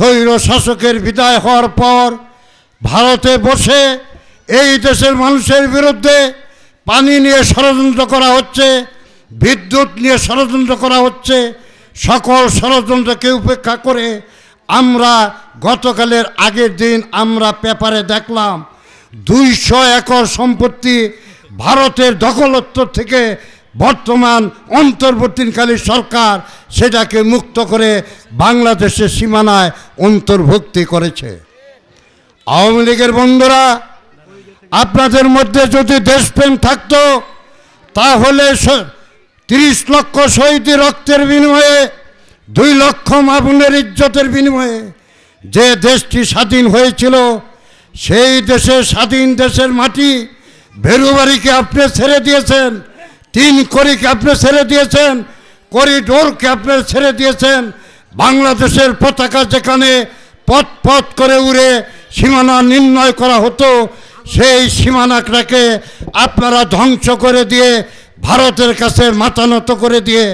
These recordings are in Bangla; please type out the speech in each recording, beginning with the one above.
স্বৈর শাসকের বিদায় হওয়ার পর ভারতে বসে এই দেশের মানুষের বিরুদ্ধে পানি নিয়ে ষড়যন্ত্র করা হচ্ছে, বিদ্যুৎ নিয়ে ষড়যন্ত্র করা হচ্ছে। সকল ষড়যন্ত্রকে উপেক্ষা করে আমরা গতকালের আগের দিন আমরা পেপারে দেখলাম 200 একর সম্পত্তি ভারতের দখলত্ব থেকে বর্তমান অন্তর্বর্তীকালীন সরকার সেটাকে মুক্ত করে বাংলাদেশের সীমানায় অন্তর্ভুক্তি করেছে। আওয়ামী লীগের বন্ধুরা, আপনাদের মধ্যে যদি দেশপ্রেম থাকতো তাহলে 30 লক্ষ শহীদের রক্তের বিনিময়ে 2 লক্ষ মা বোনের ইজ্জতের বিনিময়ে যে দেশটি স্বাধীন হয়েছিল, সেই দেশের স্বাধীন দেশের মাটি বেরুবাড়িকে আপনি ছেড়ে দিয়েছেন, 3 কোরিকে আপনি ছেড়ে দিয়েছেন, করিডোরকে আপনি ছেড়ে দিয়েছেন। বাংলাদেশের পতাকা যেখানে পথ পথ করে উড়ে সীমানা নির্ণয় করা হতো, সেই সীমানাটাকে আপনারা ধ্বংস করে দিয়ে ভারতের কাছে মাথা নত করে দিয়ে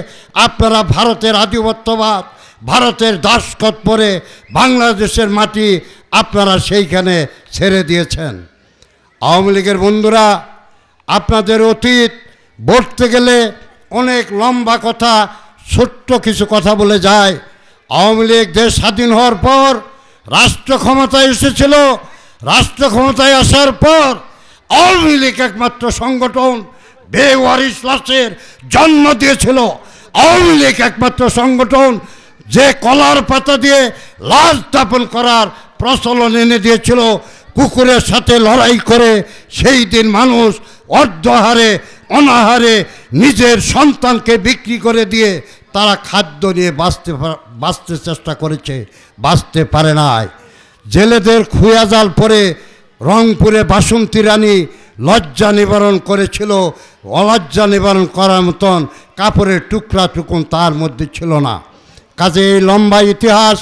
আপনারা ভারতের আধিপত্যবাদ, ভারতের দাসখত পরে বাংলাদেশের মাটি আপনারা সেইখানে ছেড়ে দিয়েছেন। আওয়ামী লীগের বন্ধুরা, আপনাদের অতীত বলতে গেলে অনেক লম্বা কথা, ছোট্ট কিছু কথা বলে যায়। আওয়ামী লীগ দেশ স্বাধীন হওয়ার পর রাষ্ট্র ক্ষমতায় এসেছিল। রাষ্ট্র ক্ষমতায় আসার পর আওয়ামী লীগ একমাত্র সংগঠন বেওয়ারিশ লাশের জন্ম দিয়েছিল। আওয়ামী লীগ একমাত্র সংগঠন যে কলার পাতা দিয়ে লাশ দাফন করার প্রচলন এনে দিয়েছিল। কুকুরের সাথে লড়াই করে সেই দিন মানুষ অর্ধহারে অনাহারে নিজের সন্তানকে বিক্রি করে দিয়ে তারা খাদ্য নিয়ে বাঁচতে চেষ্টা করেছে, বাঁচতে পারে নাই। জেলেদের খুয়া জাল পরে রংপুরে বাসন্তী রানী লজ্জা নিবারণ করেছিল, অলজ্জা নিবারণ করার মতন কাপড়ের টুকরা টুকুন তার মধ্যে ছিল না। কাজে এই লম্বা ইতিহাস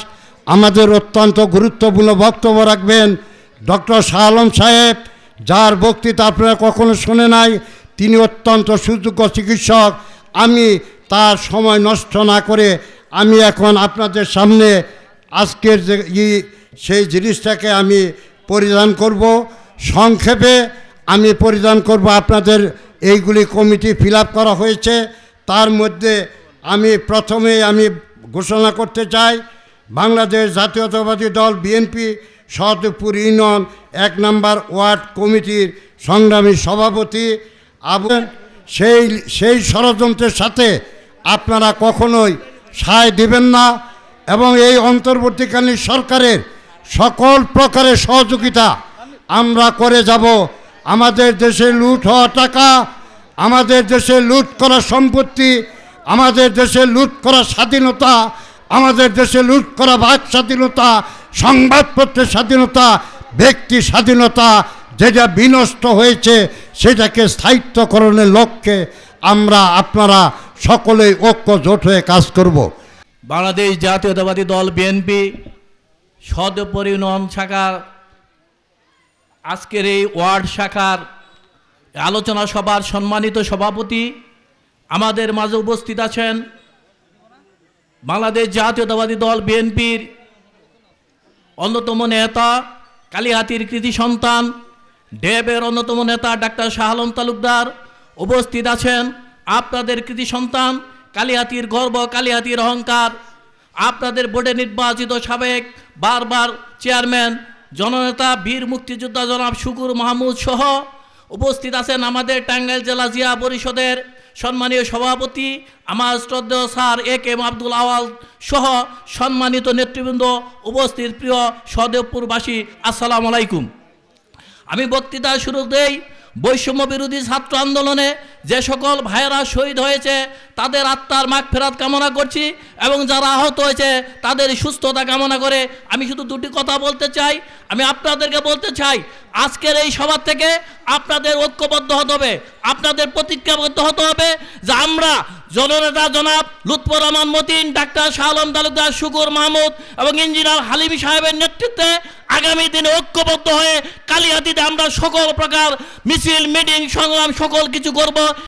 আমাদের অত্যন্ত গুরুত্বপূর্ণ বক্তব্য রাখবেন ডক্টর শাহ আলম সাহেব, যার বক্তৃতা আপনারা কখনো শোনে নাই। তিনি অত্যন্ত সুযোগ্য চিকিৎসক। আমি তার সময় নষ্ট না করে আমি এখন আপনাদের সামনে আজকের যে সেই জিনিসটাকে আমি পরিধান করব। সংক্ষেপে আমি পরিধান করব। আপনাদের এইগুলি কমিটি ফিল আপ করা হয়েছে। তার মধ্যে আমি প্রথমে ঘোষণা করতে চাই, বাংলাদেশ জাতীয়তাবাদী দল বিএনপি সদরপুর ইউনিয়ন 1 নম্বর ওয়ার্ড কমিটির সংগ্রামী সভাপতি। সেই ষড়যন্ত্রের সাথে আপনারা কখনোই সায় দিবেন না এবং এই অন্তর্বর্তীকালীন সরকারের সকল প্রকারের সহযোগিতা আমরা করে যাব। আমাদের দেশে লুট হওয়া টাকা, আমাদের দেশে লুট করা সম্পত্তি, আমাদের দেশে লুট করা স্বাধীনতা, আমাদের দেশে লুট করা বাক স্বাধীনতা, সংবাদপত্রের স্বাধীনতা, ব্যক্তি স্বাধীনতা যেটা বিনষ্ট হয়েছে সেটাকে স্থায়িত্বকরণের লক্ষ্যে আপনারা সকলেই ঐক্য জোট হয়ে কাজ করব। বাংলাদেশ জাতীয়তাবাদী দল বিএনপি সদরপুর ইউনিয়ন শাখার আজকের এই ওয়ার্ড শাখার আলোচনা সভার সম্মানিত সভাপতি আমাদের মাঝে উপস্থিত আছেন। বাংলাদেশ জাতীয়তাবাদী দল বিএনপির অন্যতম নেতা, কালিহাতীর কৃতি সন্তান, ডেবের অন্যতম নেতা ডাক্তার শাহ আলম তালুকদার উপস্থিত আছেন। আপনাদের কৃতি সন্তান, কালিহাতীর গর্ব, কালিহাতীর অহংকার, আপনাদের বোর্ডে নির্বাচিত সাবেক বারবার চেয়ারম্যান জননেতা বীর মুক্তিযোদ্ধা জনাব শুকুর মাহমুদ সহ উপস্থিত আছেন আমাদের টাঙ্গাইল জেলা জিয়া পরিষদের সম্মানীয় সভাপতি আমার শ্রদ্ধেয় স্যার A.K.M আব্দুল আওয়াল সহ সম্মানিত নেতৃবৃন্দ, উপস্থিত প্রিয় সদরপুরবাসী, আসসালামু আলাইকুম। আমি বক্তৃতা শুরু দেই। বৈষম্য বিরোধী ছাত্র আন্দোলনে যে সকল ভাইয়েরা শহীদ হয়েছে তাদের আত্মার মাগফিরাত কামনা করছি এবং যারা আহত হয়েছে তাদের সুস্থতা কামনা করে আমি শুধু দুটি কথা বলতে চাই। আমি আপনাদেরকে বলতে চাই, আজকের এই সভা থেকে আপনাদের ঐক্যবদ্ধ হতে হবে, আপনাদের প্রতিজ্ঞাবদ্ধ হতে হবে যে আমরা জননেতা জনাব লুৎফর রহমান মতিন, ডাক্তার শাহ আলম তালুকদার, শুকুর মাহমুদ এবং ইঞ্জিনিয়ার হালিমি সাহেবের নেতৃত্বে আগামী দিনে ঐক্যবদ্ধ হয়ে কালিহাতীতে আমরা সকল প্রকার মিছিল, মিটিং, সংগ্রাম সকল কিছু করব।